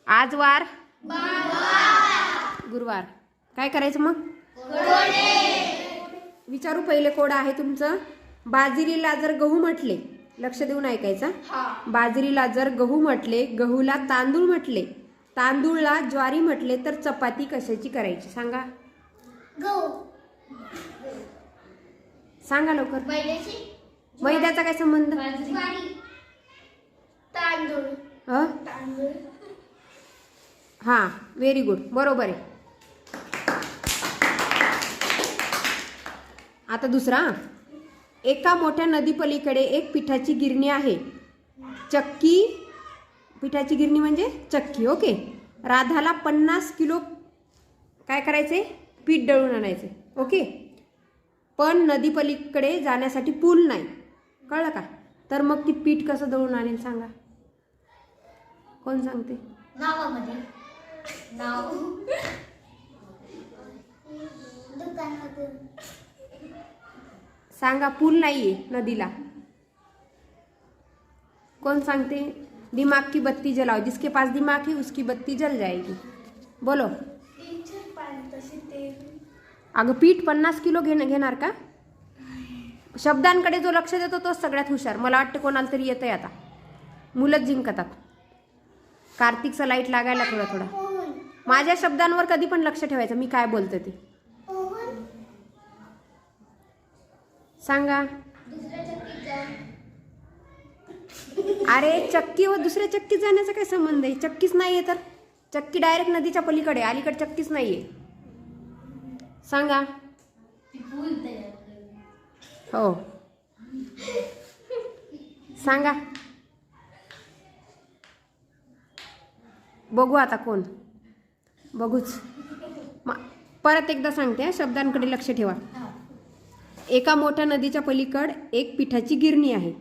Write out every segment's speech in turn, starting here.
आज वार गुरुवार. काय करायचं मग? विचारू पहिले कोड आहे तुमचं. बाजरीला जर गहू म्हटले, लक्ष देऊन ऐकायचा. बाजरीला जर गहू म्हटले, गहूला तांदूळ म्हटले, तांदूळला ज्वारी म्हटले, तर चपाती कशाची करायची सांगा? गहू. सांगा लवकर. मैद्याची. मैद्याचा काय संबंध? ज्वारी. तांदूळ. तांदूळ. हां, व्हेरी गुड, बरोबर आहे. आता दुसरा. एका मोठ्या नदीपलीकडे एक पिठाची गिरणी आहे. चक्की, पिठाची गिरणी म्हणजे चक्की. ओके. राधाला 50 किलो काय करायचे? पीठ दळून आणायचे. ओके. पण नदीपलीकडे जाण्यासाठी पूल नाही. कळलं का? तर मग ती पीठ कसं दळून आणेल सांगा? कोण सांगते? नावामध्ये नाव. दुकानातून. सांगा. पूल नाहीये नदीला. कौन सांगते? दिमाग की बत्ती जलाओ. जिसके पास दिमाग है उसकी बत्ती जल जाएगी. बोलो. अगं पीठ 50 किलो घेणार का? शब्दांकडे जो लक्ष देतो तोच सगळ्यात हुशार. मला वाटतं कोणाला तरी येतंय आता. मुलंच जिंकतात. कार्तिकचा लाईट लागायला थोडा थोडा. माझ्या शब्दांवर कधी पण लक्ष ठेवायचं, मी काय बोलते ते सांगा. अरे चक्की व दुसऱ्या चक्कीत जाण्याचा काय संबंध आहे? चक्कीच नाहीये तर. चक्की डायरेक्ट नदीच्या पलीकडे, अलीकडे चक्कीच नाहीये. सांगा. हो सांगा. बघू आता कोण. बघूच. परत एकदा सांगते, शब्दांकडे लक्ष ठेवा. एका मोठ्या नदीच्या पलीकड एक पिठाची गिरणी आहे,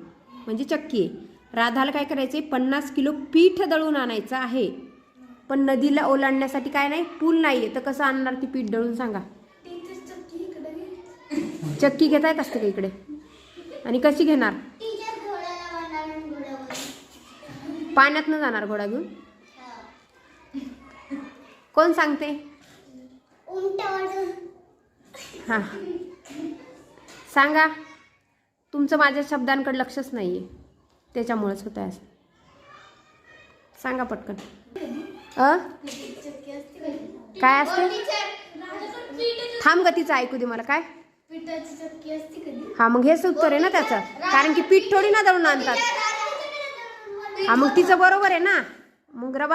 म्हणजे चक्की आहे. राधाला काय करायचे? 50 किलो पीठ दळून आणायचं आहे. पण नदीला ओलांडण्यासाठी काय नाही? पूल नाहीये. तर कसं आणणार ती पीठ दळून सांगा? चक्की घेता येत असते का इकडे? आणि कशी घेणार? पाण्यात न जाणार घोडा घेऊन? कोण सांगते? हां सांगा. तुमचं माझ्या शब्दांकडे लक्षच नाहीये, त्याच्यामुळेच होत आहे असं. सांगा पटकन. काय असते? थांब गतीचं ऐकू दे मला. काय? हा मग हेच उत्तर आहे ना त्याचं. कारण की पीठ थोडी ना दळून आणतात. हा मग तिचं बरोबर आहे ना. मग रवा